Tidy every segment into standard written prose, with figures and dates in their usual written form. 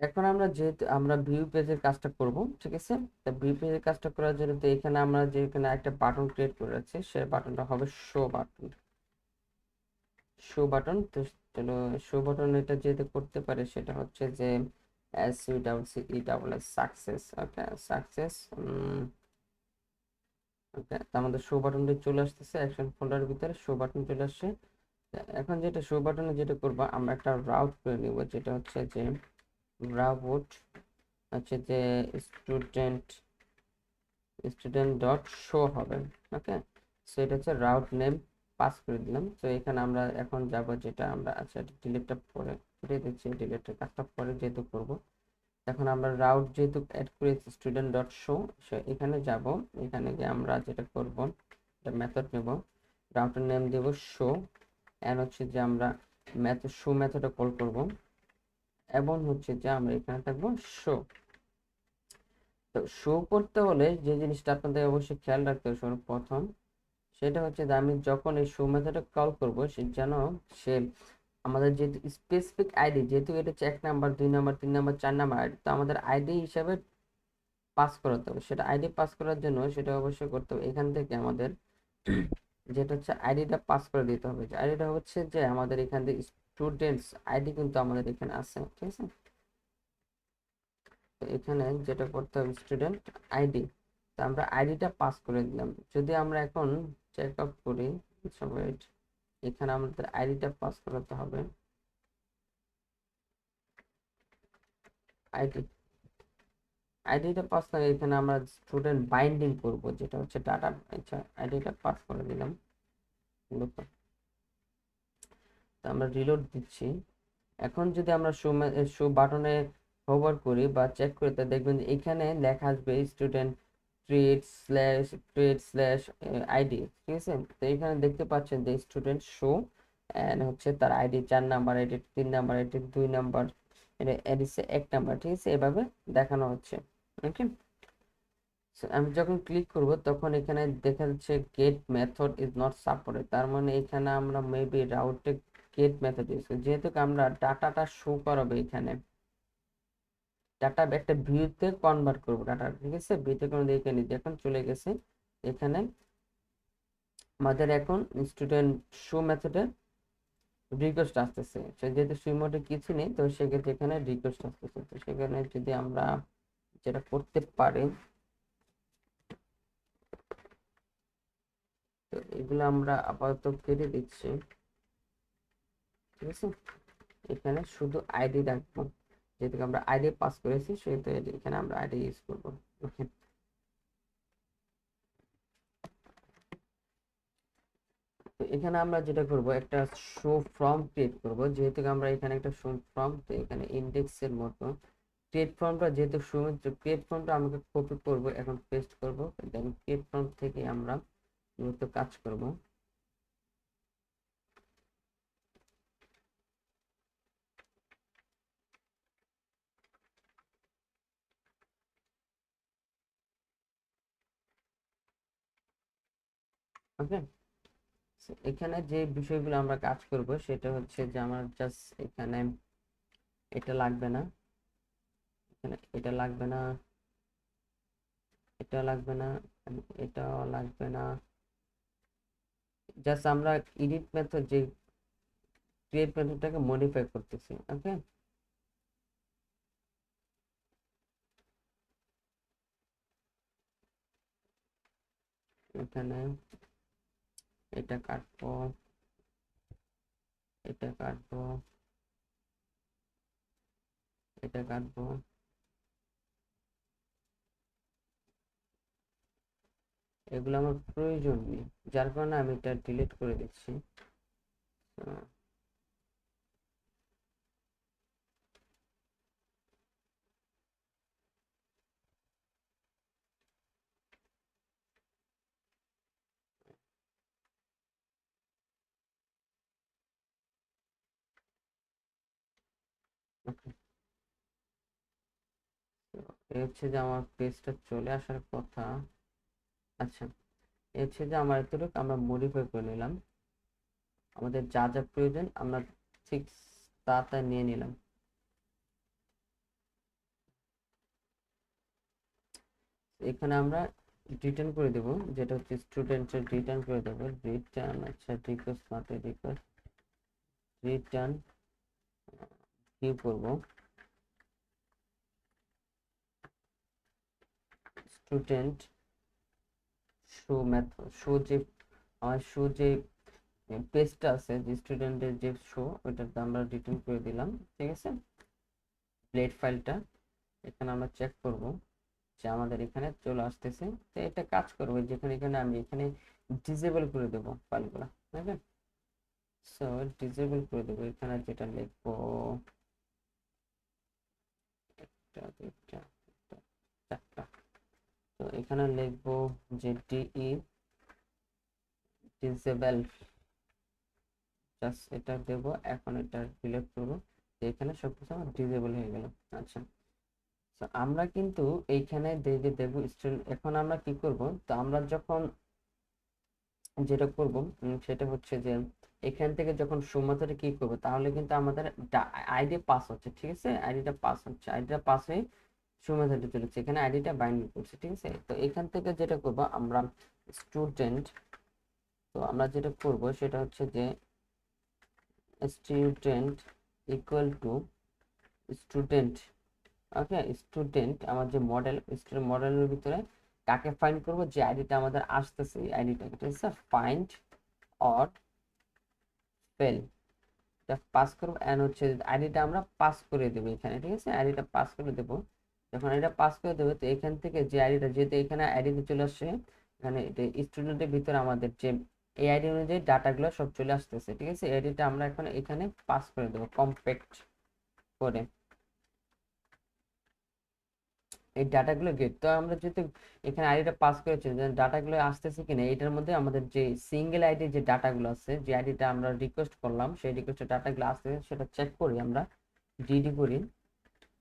এখন আমরা যেহেতু আমরা ভিউ পেজের কাজটা করব, ঠিক আছে? তা ভিউ পেজের কাজটা করার জন্য তো এখানে আমরা যে এখানে একটা বাটন ক্রিয়েট করে রাখছি, সেই বাটনটা হবে শো বাটন। শো বাটন তো চলো, শো বাটন এটা যেহেতু করতে পারে সেটা হচ্ছে যে S U double C E double S success. Okay, success. Okay, তো আমাদের শো বাটনটা চলে আসতেছে অ্যাকশন ফোল্ডারের ভিতরে, শো বাটন চলে আসছে। এখন যেটা শো বাটনে যেটা করবো, আমরা একটা রাউট করে নিব, যেটা হচ্ছে যে রাউট হচ্ছে যে স্টুডেন্ট স্টুডেন্ট ডট শো হবে। ওকে, সো এটা হচ্ছে রাউট নেম পাস করে দিলাম। তো এখানে আমরা এখন যাব, যেটা আমরা আচ্ছা ডিলিটটা পরে উঠিয়ে দিচ্ছি, ডিলিটের কাজটা পরে যেহেতু করব। এখন আমরা রাউট যেহেতু অ্যাড করেছি স্টুডেন্ট ডট শো, সো এখানে যাব। এখানে গিয়ে আমরা যেটা করব, একটা মেথড নেব, রাউটের নেম দেব শো, এন্ড হচ্ছে যে আমরা মেথড শো মেথডে কল করব, এবং হচ্ছে যে আমরা এখানে থাকবো শো। তো শো করতে হলে যে জিনিসটা আপনাদের অবশ্যই খেয়াল রাখতে হবে সর্বপ্রথম, সেটা হচ্ছে যে আমি যখন এই শো মেথডে কল করব, সে যেন সে আমাদের যেহেতু স্পেসিফিক আইডি, যেহেতু এটা হচ্ছে 1 number 2 number 3 number 4 number ID, তো আমাদের আইডি হিসাবে পাস করাতে হবে। সেটা আইডি পাস করার জন্য সেটা অবশ্যই করতে হবে এখান থেকে আমাদের যেটা হচ্ছে আইডিটা পাস করে দিতে হবে। যে আইডিটা হচ্ছে যে আমাদের এখান থেকে স্টুডেন্টস আইডি কিন্তু আমাদের এখানে আছে, ঠিক আছে? তো এখানে যেটা করতে হবে স্টুডেন্ট আইডি, তো আমরা আইডিটা পাস করে দিলাম। যদি আমরা এখন চেক আউট করি, ওয়েট, এখানে আমাদের আইডিটা পাস করাতে হবে, আইডি আইডিটা পাস করে এখানে আমরা স্টুডেন্ট বাইন্ডিং করব, যেটা হচ্ছে ডাটা। আচ্ছা, আইডিটা পাস করে দিলাম। দেখো, তো আমরা রিলোড দিচ্ছি। এখন যদি আমরা শো বাটনে হোভার করি বা চেক করি, তা দেখবেন যে এখানে লেখা আসবে স্টুডেন্ট ট্রেড স্ল্যাশ আইডি, ঠিক আছে? তো এখানে দেখতে পাচ্ছেন যে স্টুডেন্ট শো এন্ড হচ্ছে তার ID 4 number, ID 3 number, ID 2 number, এটা এডিসে 1 নাম্বার, ঠিক আছে? এভাবে দেখানো হচ্ছে। ওকে, আমি যখন ক্লিক করব তখন এখানে দেখা যাচ্ছে get method is not supported, তার মানে এখানে আমরা মেবি রাউটে গেট মেথড ইউজ করি, যেহেতু আমরা ডাটাটা শো করাবে এখানে, ডাটা একটা ভিউতে কনভার্ট করব ডাটা, ঠিক আছে? ভিউতে কোনো দেখে নিই, এখন চলে গেছে এখানে আমাদের এখন স্টুডেন্ট শো মেথডে রিকোয়েস্ট আসতেছে। যেহেতু সুইম মোডে কিছু নেই, তো সেক্ষেত্রে এখানে রিকোয়েস্ট আসতেছে। তো সেখানে যদি আমরা যেটা করতে পারি, তো এগুলো আমরা আপাতত কেটে দিচ্ছি, ঠিক আছে? এখানে শুধু আইডি রাখবো, যেহেতু আমরা আইডি পাস করেছি সেহেতু এখানে আমরা আইডি ইউজ করবো। ওকে, তো এখানে আমরা যেটা করব, একটা শো ফর্ম ক্রিয়েট করব, যেহেতু আমরা এখানে একটা শো ফর্ম, তো এখানে ইন্ডেক্সের মতো ক্রিয়েট ফর্মটা, যেহেতু শো ক্রিয়েট ফর্মটা আমাকে কপি করব, এখন পেস্ট করব, দেন ক্রিয়েট ফর্ম থেকে আমরা মূলত কাজ করব। ওকে, এখানে যে বিষয়গুলো আমরা কাজ করব সেটা হচ্ছে যে আমার জাস্ট এখানে এটা লাগবে না, এখানে এটা লাগবে না, এটা লাগবে না, এটাও লাগবে না। জাস্ট আমরা এডিট মেথড যে ক্রিয়েট মেথডটাকে মডিফাই করতেছি। ওকে, এখানে এটা কাটবো, এটা কাটবো, এটা কাটবো, এগুলো আমার প্রয়োজন নেই, যার কারণে আমি এটা ডিলিট করে দিচ্ছি। ওকে, এই হচ্ছে যে আমার পেজটা চলে আসার কথা। আচ্ছা, এই হচ্ছে যে আমার এতটুকু আমরা মডিফাই করে নিলাম, আমাদের যা যা প্রয়োজন আমরা ঠিক তা তা নিয়ে নিলাম। এখানে আমরা রিটার্ন করে দেব, যেটা হচ্ছে স্টুডেন্টের রিটার্ন করে দেব, রিটার্ন আচ্ছা রিকোয়েস্ট নট রিকোয়েস্ট রিটার্ন কি করব, স্টুডেন্ট শো মেথড শো যে পেজটা আছে, যে স্টুডেন্টের যে শো, ওইটাতে আমরা রিটার্ন করে দিলাম। ঠিক আছে, ব্লেড ফাইলটা এখানে আমরা চেক করব যে আমাদের এখানে চলে আসতেছে। তো এটা কাজ করবে যেখানে এখানে আমি এখানে ডিসেবল করে দেবো ফাইলগুলো। ঠিক আছে, সো ডিসেবল করে দেবো। এখানে যেটা লিখবো একটা দুইটা তিনটা, চারটা। তো এখানে লিখবো যে ডিই ডিসেবল, জাস্ট এটা দেবো। এখন এটা ডিলিট করবো, এখানে সবকিছু আমার ডিসেবল হয়ে গেল। আচ্ছা, তো আমরা কিন্তু এইখানে দেবো স্টুডেন্ট। এখন আমরা কি করব, তো আমরা যখন যেটা করব সেটা হচ্ছে যে এখান থেকে যখন সুমাত্রা কি করব, তাহলে কিন্তু আমাদের আইডি পাস হচ্ছে। ঠিক আছে, আইডিটা পাস হচ্ছে, আইডিটা পাস হয়ে সুমাত্রাটা চলেছে, এখানে আইডিটা বাইন্ডিং করছে। ঠিক আছে, তো এখান থেকে যেটা করব আমরা স্টুডেন্ট, তো আমরা যেটা করব সেটা হচ্ছে যে student equal to student. Okay, student আমার যে মডেল, স্টুডেন্ট মডেলের ভিতরে কাকে ফাইন্ড করব, যে আইডিটা আমাদের আসতেছে এই আইডিটাকে। ঠিক আছে, ফাইন্ড অর ফেল, এটা পাস করব। এন্ড হচ্ছে আইডিটা আমরা পাস করে দেব এখানে। ঠিক আছে, আইডিটা পাস করে দেব। যখন এটা পাস করে দেবো, তো এখান থেকে যে আইডিটা, যেহেতু এখানে আইডিতে চলে আসছে, এখানে স্টুডেন্টের ভিতরে আমাদের যে এই আইডি অনুযায়ী ডাটাগুলো সব চলে আসতেছে। ঠিক আছে, আইডিটা আমরা এখন এখানে পাস করে দেবো কম্প্যাক্ট করে এই ডাটাগুলো গেট। তো আমরা যেহেতু এখানে আইডিটা পাস করেছি, ডাটাগুলো আসতেছে কিনা এটার মধ্যে আমাদের যে সিঙ্গেল আইডি যে ডাটাগুলো আছে, যে আইডিটা আমরা রিকোয়েস্ট করলাম, সেই রিকোয়েস্টের ডাটাগুলো আসতেছে সেটা চেক করি আমরা, ডিডি করি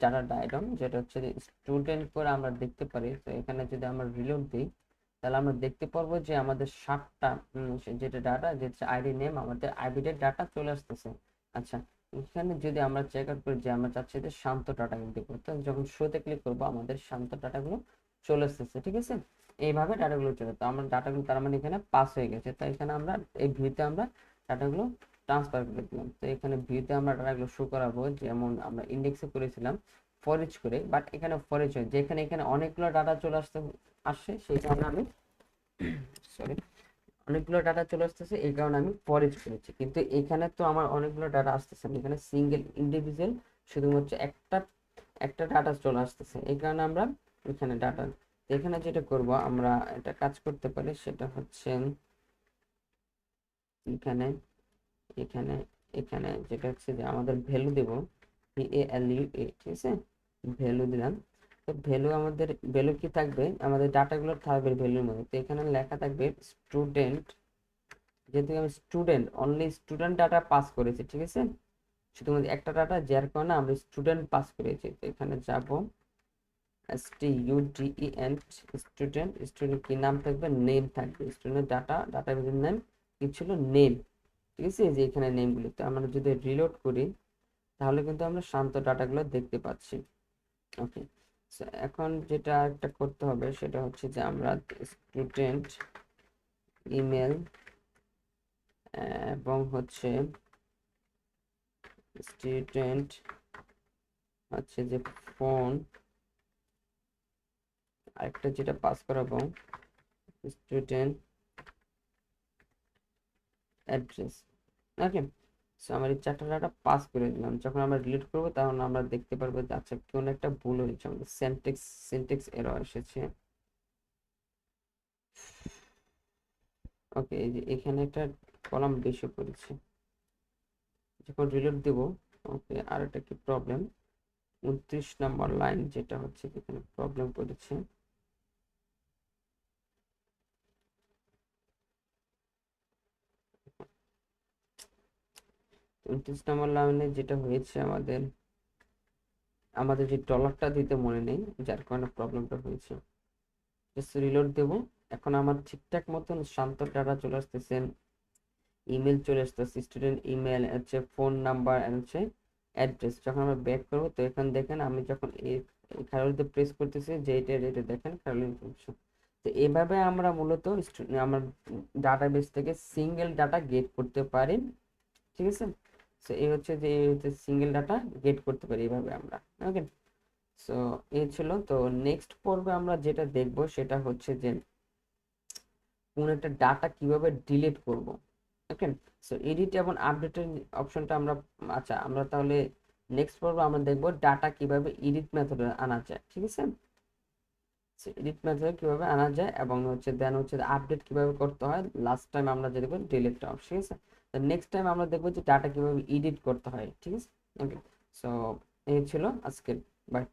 ডাটা আইটেম, যেটা হচ্ছে স্টুডেন্ট করে আমরা দেখতে পারি। তো এখানে যদি আমরা রিলোড দিই, তাহলে আমরা দেখতে পারবো যে আমাদের 7টা যেটা ডাটা, যেটা আইডি নেম, আমাদের আইডির ডাটা চলে আসতেছে। আচ্ছা, এখানে যদি আমরা চেক আউট করি যে আমরা চাচ্ছি যে শান্ত ডাটা কিন্তু করতে, যখন শোতে ক্লিক করবো আমাদের শান্ত ডাটাগুলো চলে আসতেছে। ঠিক আছে, এইভাবে ডাটাগুলো চলে, তো আমরা ডাটাগুলো তার মানে এখানে পাস হয়ে গেছে। তো এখানে আমরা এই ভিউতে আমরা ডাটাগুলো ট্রান্সফার করে দিলাম। তো এখানে ভিউতে আমরা ডাটাগুলো শো করাবো, যেমন আমরা ইন্ডেক্সে করেছিলাম ফর ইচ করে, বাট এখানে ফর ইচ হয় যেখানে এখানে অনেকগুলো ডাটা চলে আসছে, সেই কারণে আমি সরি অনেকগুলো ডাটা চলে আসতেছে, এই কারণে আমি ফর ইচ করেছি। কিন্তু এখানে তো আমার অনেকগুলো ডাটা আসতেছে না, এখানে সিঙ্গেল ইন্ডিভিজুয়াল শুধুমাত্র একটা একটা ডাটা চলে আসতেছে, এই কারণে আমরা এখানে ডাটা, এখানে যেটা করব আমরা এটা কাজ করতে পারি, সেটা হচ্ছে এখানে এখানে এখানে যেটা হচ্ছে যে আমাদের ভ্যালু দেব, VALUE। ঠিক আছে, ভ্যালু দিলাম। তো ভ্যালু, আমাদের ভ্যালু কি থাকবে, আমাদের ডাটাগুলো থাকবে ভ্যালুর মধ্যে। তো এখানে লেখা থাকবে স্টুডেন্ট, যেহেতু আমি student only student data pass করেছি। ঠিক আছে, শুধুমাত্র একটা ডাটা, যার কারণে আমরা স্টুডেন্ট পাস করেছি। তো এখানে যাব STUDENT স্টুডেন্ট, স্টুডেন্ট কি নাম থাকবে, নেম থাকবে, স্টুডেন্ট ডাটা নেম কি ছিল, নেম। ঠিক আছে, যে এখানে নেমগুলি, তো আমরা যদি রিলোড করি তাহলে কিন্তু আমরা শান্ত ডাটাগুলো দেখতে পাচ্ছি। ওকে, এখন যেটা একটা করতে হবে সেটা হচ্ছে যে আমরা স্টুডেন্ট ইমেল এবং হচ্ছে স্টুডেন্ট হচ্ছে যে ফোন, আরেকটা যেটা পাস করাবো স্টুডেন্ট অ্যাড্রেস। ওকে, সো আমার এই 4টা ডাটা পাস করে দিলাম। যখন আমরা ডিলিট করবো তখন আমরা দেখতে পারবো যে আচ্ছা কোন একটা ভুল হয়েছে, আমাদের সিনট্যাক্স এরর এসেছে। ওকে, এই যে এখানে একটা কলাম বেশি করেছি, যখন রিলোড দেব। ওকে, আর একটা কি প্রবলেম, 29 নম্বর লাইন যেটা হচ্ছে এখানে প্রবলেম করেছে। 29 নম্বর লাইনে যেটা হয়েছে, আমাদের আমাদের যে ডলারটা দিতে মনে নেই, যার কারণে প্রবলেমটা হয়েছে। জাস্ট রিলোড দেব। এখন আমার ঠিকঠাক মতন শান্ত ডাটা চলে আসতেছে, ইমেল চলে আসতেছে, স্টুডেন্ট ইমেল হচ্ছে, ফোন নাম্বার হচ্ছে অ্যাড্রেস। যখন আমরা ব্যাক করবো তো এখানে দেখেন আমি যখন এই খালি প্রেস করতেছি যে এটা দেখেন খালি ইনফরমেশন। তো এভাবে আমরা মূলত আমার ডাটাবেস থেকে সিঙ্গেল ডাটা গেট করতে পারি, ঠিক আছে। সো এই হচ্ছে যে এই হচ্ছে সিঙ্গেল ডাটা গেট করতে পারি এইভাবে আমরা। ওকে, সো এই ছিল। তো নেক্সট পর্বে আমরা যেটা দেখব সেটা হচ্ছে যে কোন একটা ডাটা কিভাবে ডিলিট করব। ওকে, সো এডিট এবং আপডেটের অপশনটা আমরা, আচ্ছা আমরা তাহলে নেক্সট পর্বে আমরা দেখব ডাটা কিভাবে এডিট মেথডে আনা যায়, ঠিক আছে। এডিট মেথডে কিভাবে আনা যায় এবং হচ্ছে দেন হচ্ছে আপডেট কিভাবে করতে হয়। লাস্ট টাইম আমরা যে দেখব ডিলিট অপশন, ঠিক আছে। নেক্সট টাইম আমরা দেখব যে ডাটা কিভাবে এডিট করতে হয়, ঠিক আছে। ওকে, সো এই ছিল আজকের, বাই।